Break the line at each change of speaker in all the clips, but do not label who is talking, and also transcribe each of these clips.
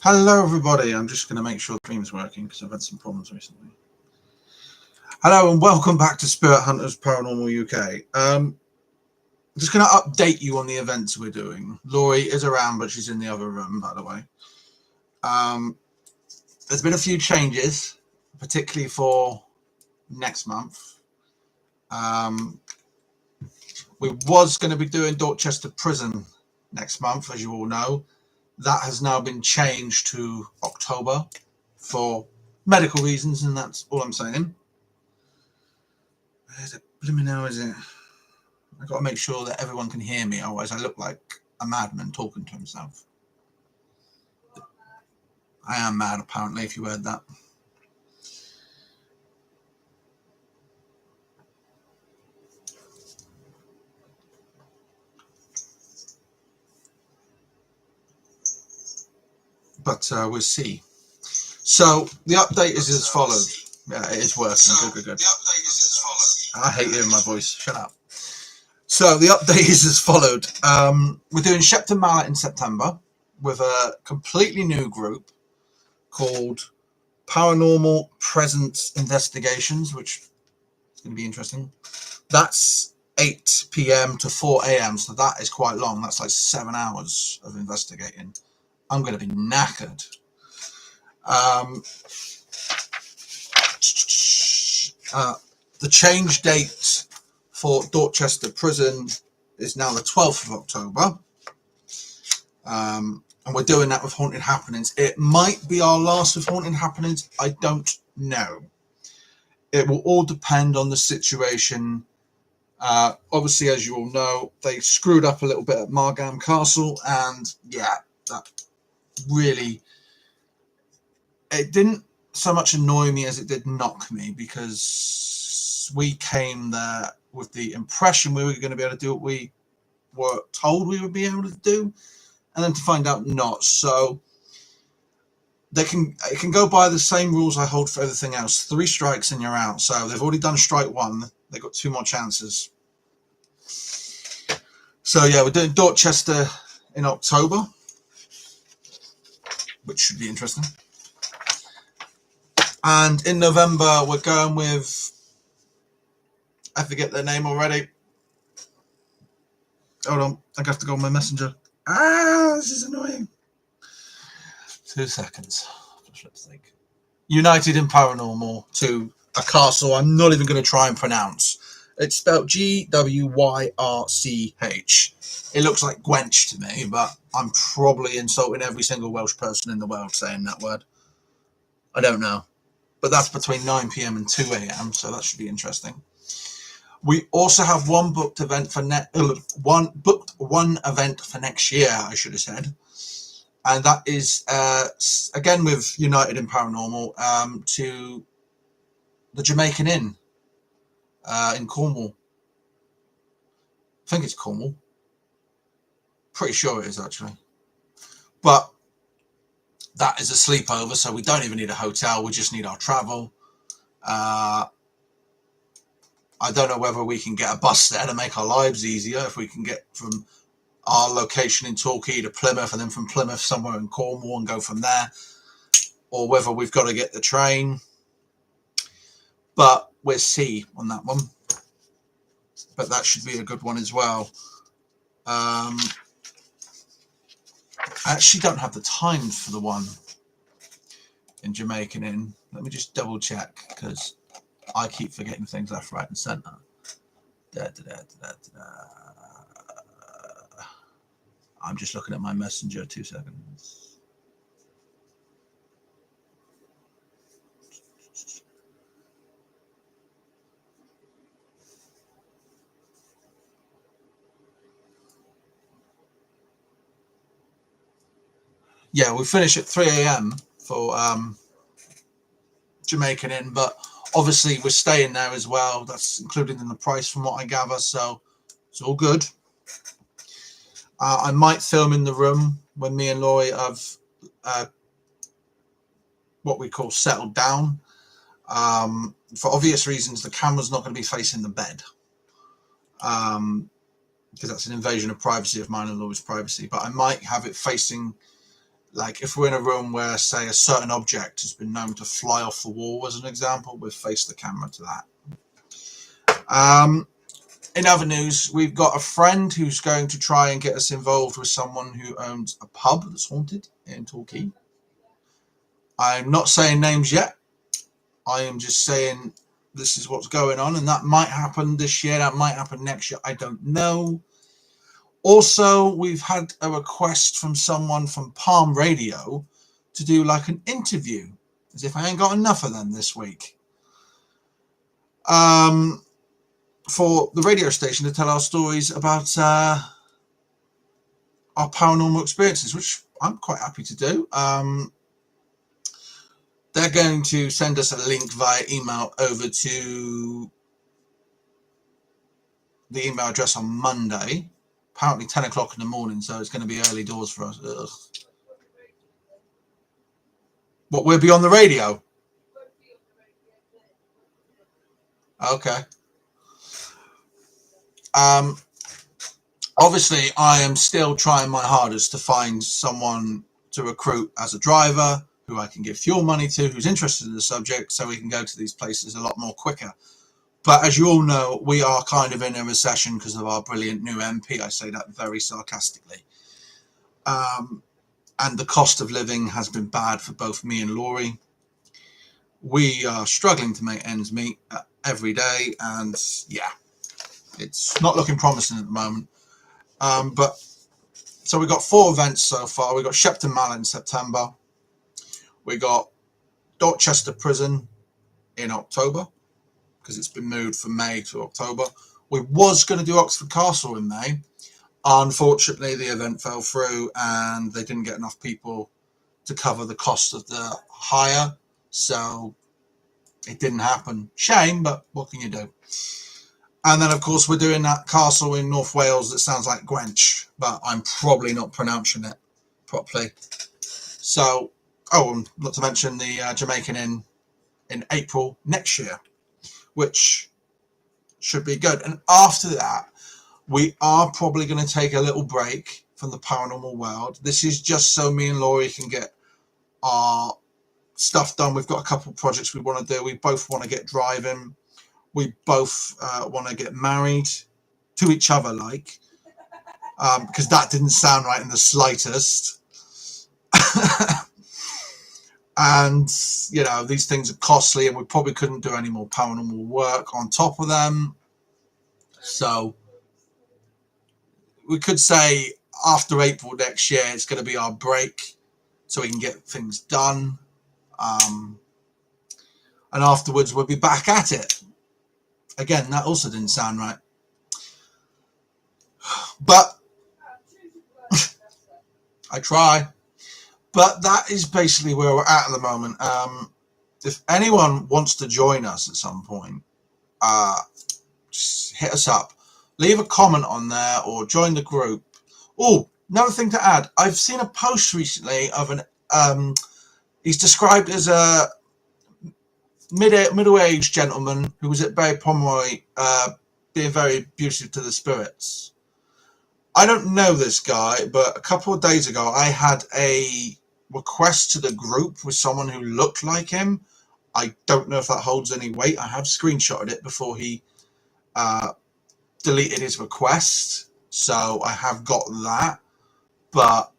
Hello, everybody. I'm just going to make sure the stream's working because I've had some problems recently. Hello, and welcome back to Spirit Hunters Paranormal UK. I'm just going to update you on the events we're doing. Laurie is around, but she's in the other room, by the way. There's been a few changes, particularly for next month. We was going to be doing Dorchester Prison next month, as you all know. That has now been changed to October for medical reasons, and that's all I'm saying. Where's it? Blooming now, is it? I've got to make sure that everyone can hear me, otherwise I look like a madman talking to himself. I am mad, apparently, if you heard that. But we'll see. So the update is as follows. Yeah, it is working. Good. The update is as followed. I hate hearing my voice. Shut up. So the update is as followed. We're doing Shepton Mallet in September with a completely new group called Paranormal Presence Investigations, which is going to be interesting. That's 8 p.m. to 4 a.m. So that is quite long. That's like 7 hours of investigating. I'm going to be knackered. The change date for Dorchester Prison is now the 12th of October. And we're doing that with Haunted Happenings. It might be our last with Haunted Happenings. I don't know. It will all depend on the situation. Obviously, as you all know, they screwed up a little bit at Margam Castle. And yeah, that really... It didn't so much annoy me as it did knock me, because we came there with the impression we were going to be able to do what we were told we would be able to do, and then to find out not. So it can go by the same rules I hold for everything else. 3 strikes and you're out. So they've already done strike 1. They've got 2 more chances. So yeah, we're doing Dorchester in October, which should be interesting. And in November, we're going with... I forget their name already. Hold on, I have to go on my messenger. This is annoying. 2 seconds. Let's think. United in Paranormal to a castle I'm not even going to try and pronounce. It's spelled Gwrch. It looks like Gwench to me, but I'm probably insulting every single Welsh person in the world saying that word. I don't know. But that's between 9 p.m. and 2 a.m., so that should be interesting. We also have one event for next year, I should have said, and that is again with United in Paranormal to the Jamaican Inn in Cornwall. I think it's Cornwall. Pretty sure it is, actually. But that is a sleepover, so we don't even need a hotel. We just need our travel. I don't know whether we can get a bus there to make our lives easier, if we can get from our location in Torquay to Plymouth and then from Plymouth somewhere in Cornwall and go from there, or whether we've got to get the train. But we'll see on that one. But that should be a good one as well. I actually don't have the time for the one in Jamaican Inn. Let me just double check, because I keep forgetting things left, right, and centre. I'm just looking at my messenger. 2 seconds. Yeah, we finish at 3 a.m. for Jamaican Inn, but obviously we're staying there as well. That's included in the price from what I gather, so it's all good. I might film in the room when me and Laurie have what we call settled down. For obvious reasons, the camera's not going to be facing the bed, because that's an invasion of privacy of mine and Laurie's privacy. But I might have it facing Like if we're in a room where, say, a certain object has been known to fly off the wall, as an example, we'll face the camera to that. In other news, we've got a friend who's going to try and get us involved with someone who owns a pub that's haunted in Torquay. I'm not saying names yet. I am just saying this is what's going on, and that might happen this year, that might happen next year, I don't know. Also, we've had a request from someone from Palm Radio to do like an interview, as if I ain't got enough of them this week. For the radio station to tell our stories about our paranormal experiences, which I'm quite happy to do. They're going to send us a link via email over to the email address on Monday. Apparently 10 o'clock in the morning, so it's going to be early doors for us. Ugh. What, we'll be on the radio? Okay. Obviously, I am still trying my hardest to find someone to recruit as a driver who I can give fuel money to, who's interested in the subject, so we can go to these places a lot more quicker. But as you all know, we are kind of in a recession because of our brilliant new MP. I say that very sarcastically. And the cost of living has been bad for both me and Laurie. We are struggling to make ends meet every day, and yeah, it's not looking promising at the moment. But so we got 4 events so far. We got Shepton Mallet in September. We got Dorchester Prison in October, because it's been moved from May to October. We was going to do Oxford Castle in May. Unfortunately, the event fell through and they didn't get enough people to cover the cost of the hire, so it didn't happen. Shame, but what can you do? And then, of course, we're doing that castle in North Wales that sounds like Gwench, but I'm probably not pronouncing it properly. So, oh, and not to mention the Jamaican Inn in April next year, which should be good. And after that, we are probably going to take a little break from the paranormal world. This is just so me and Laurie can get our stuff done. We've got a couple of projects we want to do. We both want to get driving. We both want to get married to each other, like, because that didn't sound right in the slightest. And, you know, these things are costly and we probably couldn't do any more paranormal work on top of them. So we could say after April next year, it's going to be our break so we can get things done. And afterwards, we'll be back at it. Again, that also didn't sound right. But I try. But that is basically where we're at the moment. If anyone wants to join us at some point, just hit us up. Leave a comment on there or join the group. Oh, another thing to add. I've seen a post recently of an... he's described as a middle-aged gentleman who was at Barry Pomeroy being very abusive to the spirits. I don't know this guy, but a couple of days ago I had a request to the group with someone who looked like him. I don't know if that holds any weight. I have screenshotted it before he deleted his request, so I have got that, but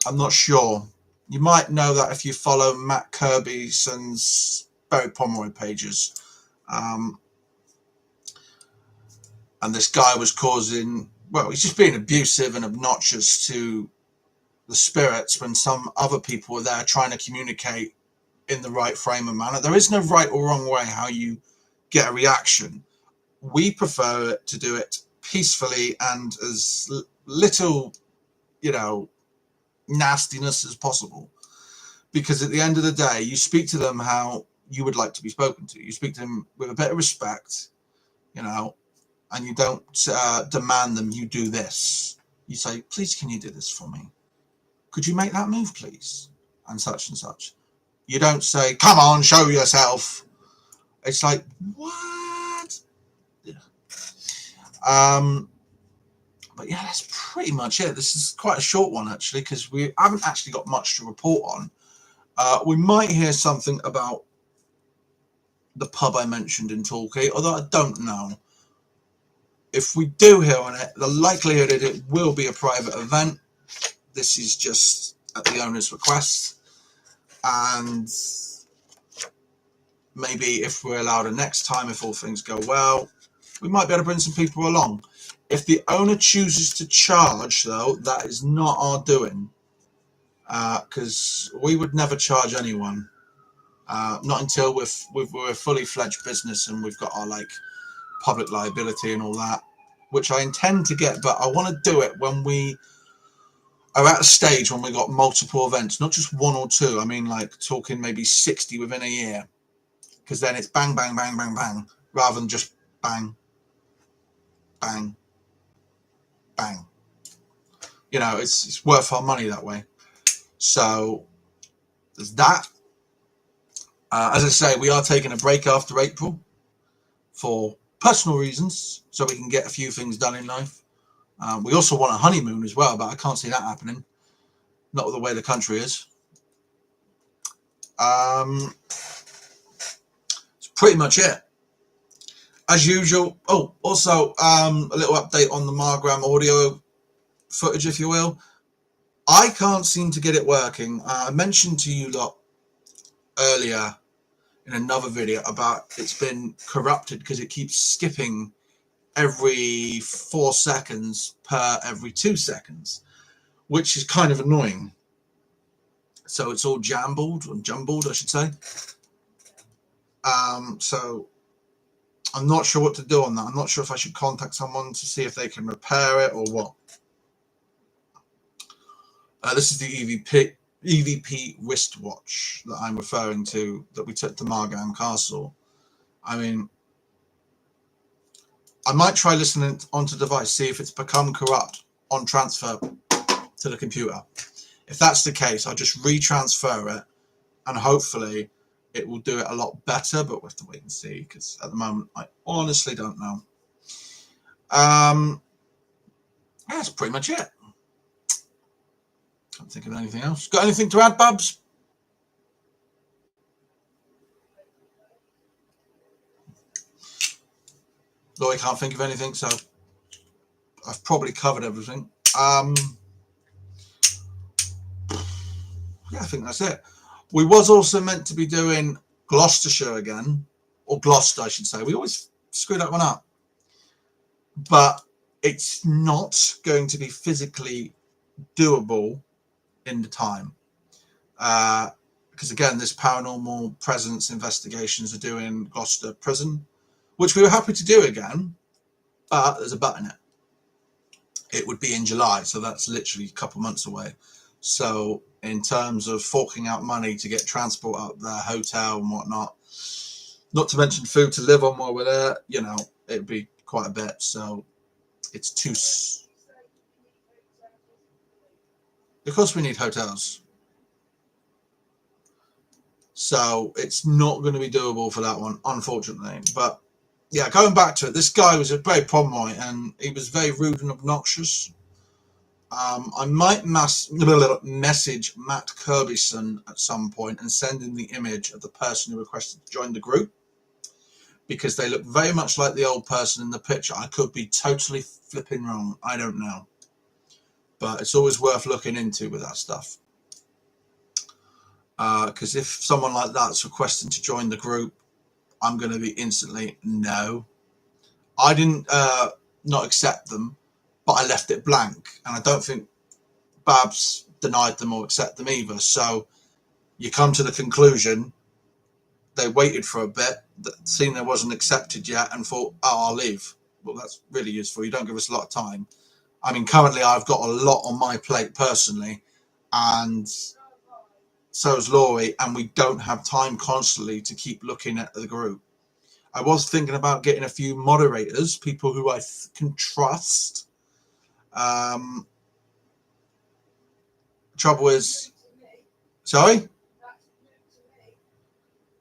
I'm not sure. You might know that if you follow Matt Kirby's Barry Pomeroy pages. And this guy was causing, well, he's just being abusive and obnoxious to the spirits when some other people are there trying to communicate in the right frame of manner. There is no right or wrong way how you get a reaction. We prefer to do it peacefully and as little, you know, nastiness as possible. Because at the end of the day, you speak to them how you would like to be spoken to. You speak to them with a bit of respect, you know, and you don't demand them, you do this. You say, please, can you do this for me? Could you make that move, please? And such and such. You don't say, come on, show yourself. It's like, what? Yeah. But yeah, that's pretty much it. This is quite a short one, actually, because we haven't actually got much to report on. We might hear something about the pub I mentioned in Torquay, although I don't know. If we do hear on it, the likelihood that it will be a private event. This is just at the owner's request. And maybe if we're allowed a next time, if all things go well, we might be able to bring some people along. If the owner chooses to charge, though, that is not our doing. Because we would never charge anyone. Not until we're a fully fledged business and we've got our like public liability and all that, which I intend to get, but I want to do it when we are at a stage when we got multiple events, not just one or two. I mean, like talking maybe 60 within a year, because then it's bang, bang, bang, bang, bang, rather than just bang, bang, bang. You know, it's worth our money that way. So there's that. As I say, we are taking a break after April for personal reasons, so we can get a few things done in life. We also want a honeymoon as well, but I can't see that happening. Not with the way the country is. It's pretty much it. As usual. Oh, also a little update on the Margram audio footage, if you will. I can't seem to get it working. I mentioned to you lot earlier in another video about it's been corrupted because it keeps skipping every 4 seconds per every 2 seconds, which is kind of annoying. So it's all jumbled, I should say. So I'm not sure what to do on that. I'm not sure if I should contact someone to see if they can repair it or what. This is the EVP wristwatch that I'm referring to, that we took to Margam Castle. I mean, I might try listening onto the device, see if it's become corrupt on transfer to the computer. If that's the case, I'll just retransfer it and hopefully it will do it a lot better, but we'll have to wait and see, because at the moment I honestly don't know. That's pretty much it. Can't think of anything else. Got anything to add, Babs? Laurie can't think of anything, so I've probably covered everything. Yeah, I think that's it. We was also meant to be doing Gloucestershire again, or Gloucester, I should say. We always screw that one up. But it's not going to be physically doable in the time. Because again, this paranormal presence investigations are doing Gloucester prison, which we were happy to do again, but there's a but in it. It would be in July, so that's literally a couple months away. So in terms of forking out money to get transport up there, hotel and whatnot, not to mention food to live on while we're there, you know, it'd be quite a bit. So it's too... Of course we need hotels. So it's not going to be doable for that one, unfortunately. But yeah, going back to it, this guy was a very problematic and he was very rude and obnoxious. I might message Matt Kirbyson at some point and send him the image of the person who requested to join the group, because they look very much like the old person in the picture. I could be totally flipping wrong. I don't know. But it's always worth looking into with that stuff. Because if someone like that's requesting to join the group, I'm going to be instantly no. I didn't not accept them, but I left it blank, and I don't think Babs denied them or accepted them either. So you come to the conclusion they waited for a bit, seen they wasn't accepted yet, and thought, oh, I'll leave. Well, that's really useful. You don't give us a lot of time. I mean, currently I've got a lot on my plate personally, and so is Laurie, and we don't have time constantly to keep looking at the group. I was thinking about getting a few moderators, people who I can trust. Trouble is, sorry?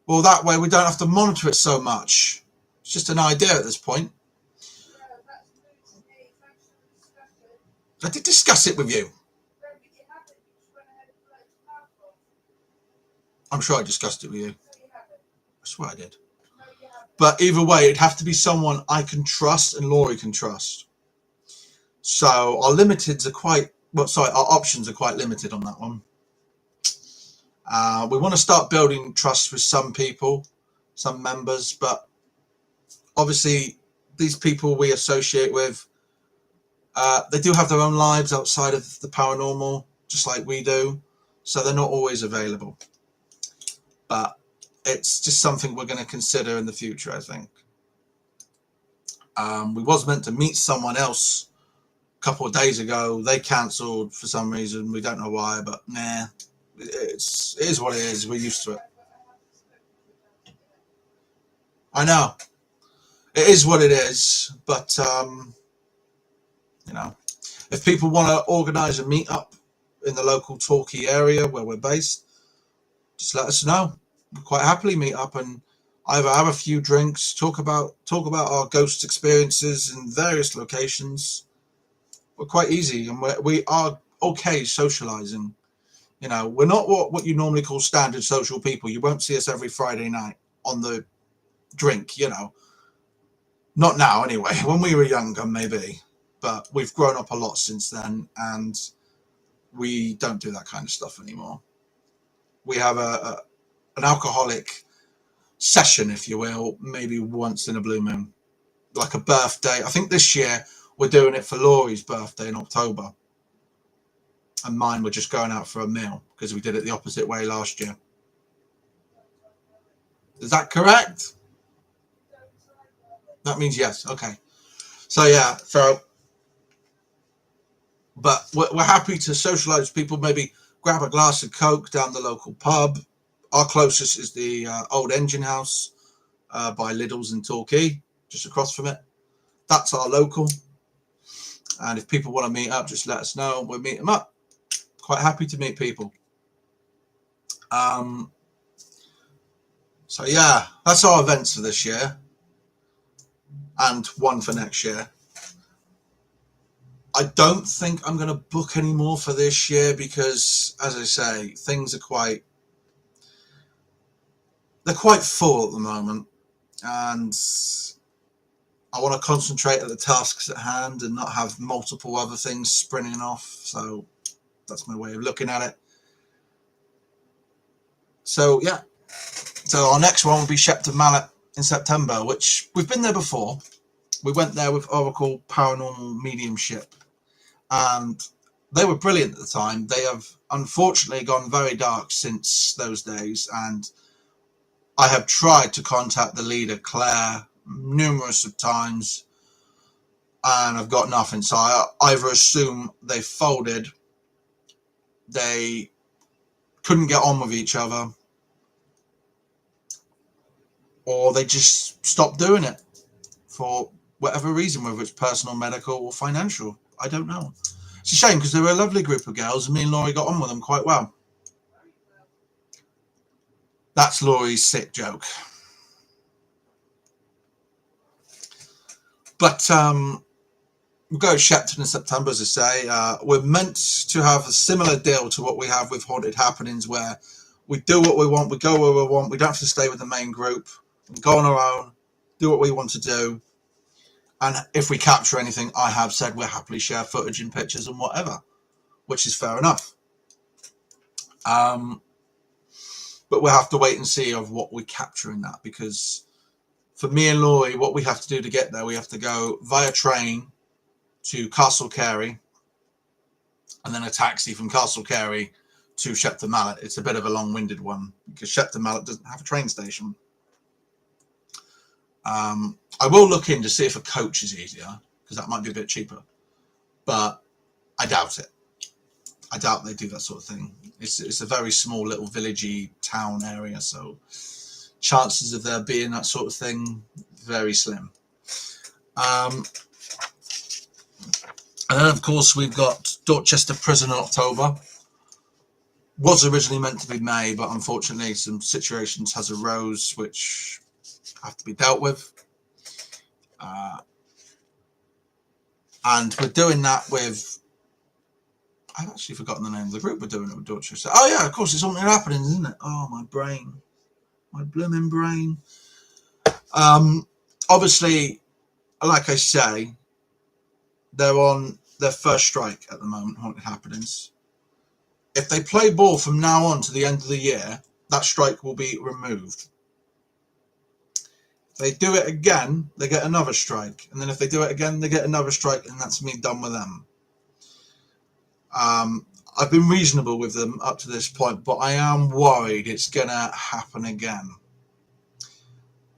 Well, that way we don't have to monitor it so much. It's just an idea at this point. I did discuss it with you. I'm sure I discussed it with you. I swear I did. But either way, it'd have to be someone I can trust and Laurie can trust. So our limiteds are quite well. Sorry, our options are quite limited on that one. We want to start building trust with some people, some members, but obviously these people we associate with, they do have their own lives outside of the paranormal, just like we do. So they're not always available. But it's just something we're going to consider in the future, I think. We was meant to meet someone else a couple of days ago. They cancelled for some reason. We don't know why, but nah, it is what it is. We're used to it. I know. It is what it is, but you know, if people want to organise a meetup in the local Torquay area where we're based, just let us know. We'll quite happily meet up and either have a few drinks, talk about our ghost experiences in various locations. We're quite easy, and we are okay socialising. You know, we're not what you normally call standard social people. You won't see us every Friday night on the drink. You know, not now anyway. When we were younger, maybe, but we've grown up a lot since then, and we don't do that kind of stuff anymore. We have an alcoholic session, if you will, maybe once in a blue moon, like a birthday. I think this year we're doing it for Laurie's birthday in October, and mine we're just going out for a meal because we did it the opposite way last year. Is that correct? That means yes. Okay. So yeah. So, but we're happy to socialise with people. Maybe grab a glass of Coke down the local pub. Our closest is the old engine house by Lidl's in Torquay, just across from it. That's our local. And if people want to meet up, just let us know. We'll meet them up. Quite happy to meet people. So yeah, that's our events for this year, and one for next year. I don't think I'm going to book any more for this year because, as I say, things are they're quite full at the moment, and I want to concentrate at the tasks at hand and not have multiple other things sprinting off. So that's my way of looking at it. So yeah, so our next one will be Shepton Mallet in September, which we've been there before. We went there with Oracle Paranormal Mediumship, and they were brilliant at the time. They have unfortunately gone very dark since those days, and I have tried to contact the leader, Claire, numerous of times, and I've got nothing. So I either assume they folded, they couldn't get on with each other, or they just stopped doing it for whatever reason, whether it's personal, medical, or financial. I don't know. It's a shame because they were a lovely group of girls, and me and Laurie got on with them quite well. That's Laurie's sick joke. But we'll go to Shepton in September, as I say. We're meant to have a similar deal to what we have with Haunted Happenings, where we do what we want, we go where we want, we don't have to stay with the main group, we go on our own, do what we want to do. And if we capture anything, I have said we'll happily share footage and pictures and whatever, which is fair enough. But we'll have to wait and see of what we capture in that, because for me and Laurie, what we have to do to get there, we have to go via train to Castle Carey, and then a taxi from Castle Carey to Shepton Mallet. It's a bit of a long-winded one because Shepton Mallet doesn't have a train station. I will look in to see if a coach is easier, because that might be a bit cheaper, but I doubt it. I doubt they do that sort of thing. It's a very small little villagey town area, so chances of there being that sort of thing, very slim. And then, of course, we've got Dorchester Prison in October. Was originally meant to be May, but unfortunately some situations has arose which have to be dealt with. And we're doing that with I've actually forgotten the name of the group we're doing it with Dorchester. Oh yeah, of course, it's Haunted Happenings, isn't it? Oh, my brain. My blooming brain. Obviously, like I say, they're on their first strike at the moment, Haunted Happenings. If they play ball from now on to the end of the year, that strike will be removed. If they do it again, they get another strike. And then if they do it again, they get another strike, and that's me done with them. I've been reasonable with them up to this point, but I am worried it's going to happen again.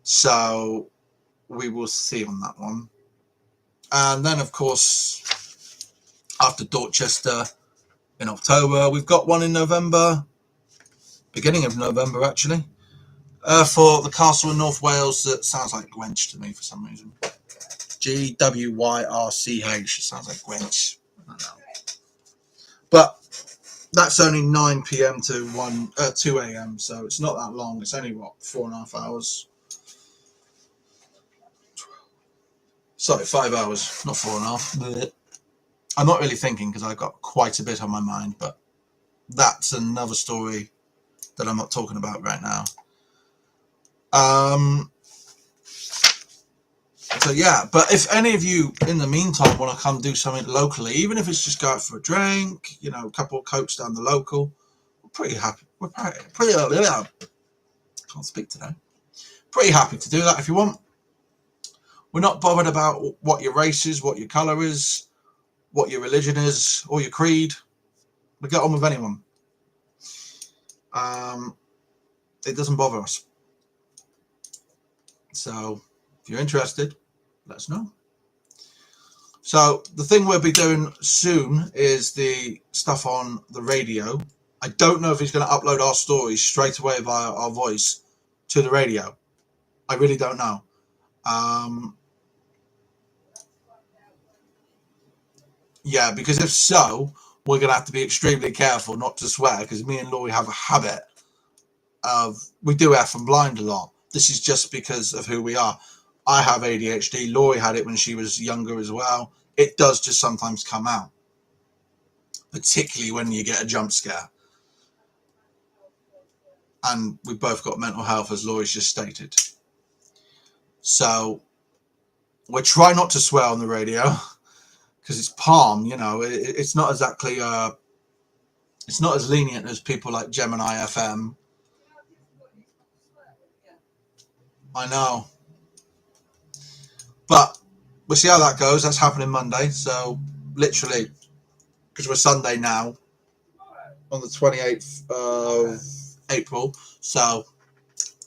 So we will see on that one. And then, of course, after Dorchester in October, we've got one in November, beginning of November, actually, for the castle in North Wales that sounds like Gwynch to me for some reason. Gwyrch. It sounds like Gwynch. I don't know. But that's only 9 p.m. to 2 a.m. So it's not that long. It's only, what, 4.5 hours? Sorry, 5 hours, not 4.5. I'm not really thinking because I've got quite a bit on my mind, but that's another story that I'm not talking about right now. So yeah, but if any of you in the meantime want to come do something locally, even if it's just go out for a drink, you know, a couple of cokes down the local, we're pretty happy. We're pretty can't speak today. Pretty happy to do that if you want. We're not bothered about what your race is, what your colour is, what your religion is, or your creed. We get on with anyone. It doesn't bother us. So if you're interested, let us know. So the thing we'll be doing soon is the stuff on the radio. I don't know if he's going to upload our stories straight away via our voice to the radio. I really don't know. Yeah, because if so, we're going to have to be extremely careful not to swear, because me and Laurie have a habit of, we do F and blind a lot. This is just because of who we are. I have ADHD. Laurie had it when she was younger as well. It does just sometimes come out, particularly when you get a jump scare. And we've both got mental health, as Laurie's just stated. So we try not to swear on the radio because it's palm, you know. It's not exactly it's not as lenient as people like Gemini FM. I know, but we'll see how that goes. That's happening Monday, so literally, because we're Sunday now on the 28th of April, so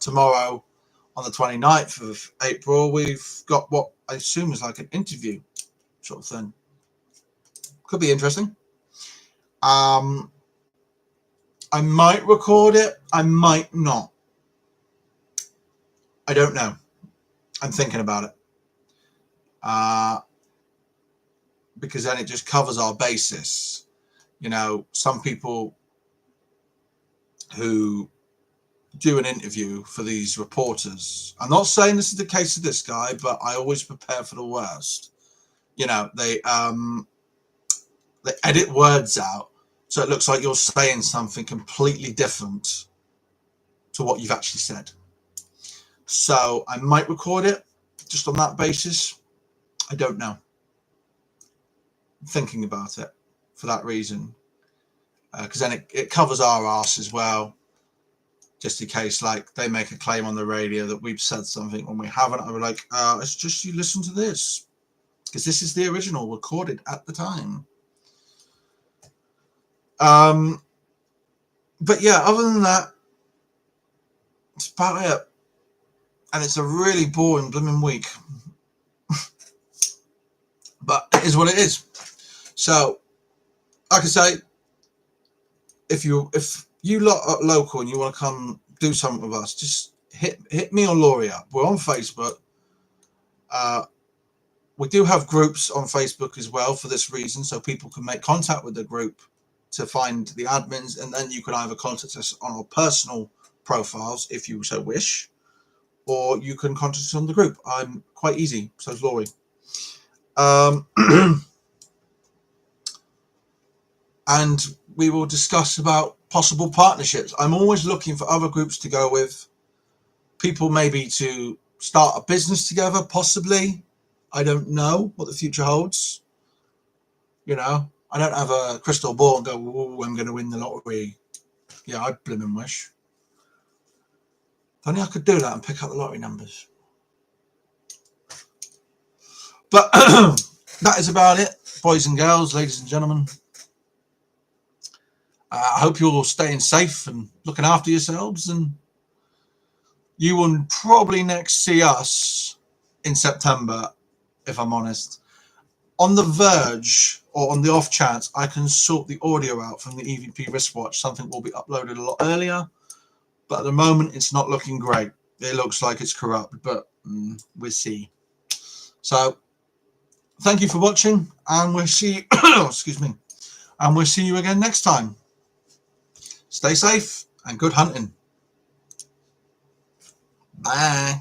tomorrow on the 29th of April we've got what I assume is like an interview sort of thing. Could be interesting. I might record it, I might not. I don't know. I'm thinking about it. Because then it just covers our basis. You know, some people who do an interview for these reporters, I'm not saying this is the case of this guy, but I always prepare for the worst. You know, they edit words out so it looks like you're saying something completely different to what you've actually said. So I might record it just on that basis. I don't know. I'm thinking about it for that reason, because then it covers our arse as well, just in case like they make a claim on the radio that we've said something when we haven't. I would like, it's just you listen to this, because this is the original recorded at the time. But yeah, other than that, it's about it. And it's a really boring blooming week. But it is what it is. So, like I say, if you lot are local and you want to come do something with us, just hit me or Laurie up. We're on Facebook. We do have groups on Facebook as well for this reason, so people can make contact with the group to find the admins, and then you can either contact us on our personal profiles if you so wish, or you can contact us on the group. I'm quite easy, so is Laurie. and we will discuss about possible partnerships. I'm always looking for other groups to go with, people maybe to start a business together, possibly. I don't know what the future holds. You know, I don't have a crystal ball and go, oh, I'm going to win the lottery. Yeah, I'd blimmin' wish. If only I could do that and pick up the lottery numbers. But that is about it, boys and girls, ladies and gentlemen. I hope you're all staying safe and looking after yourselves, and you will probably next see us in September, if I'm honest. On the verge, or on the off chance, I can sort the audio out from the EVP wristwatch. Something will be uploaded a lot earlier, but at the moment it's not looking great. It looks like it's corrupt, but we'll see. So thank you for watching, and we'll see excuse me, and we'll see you again next time. Stay safe and good hunting. Bye.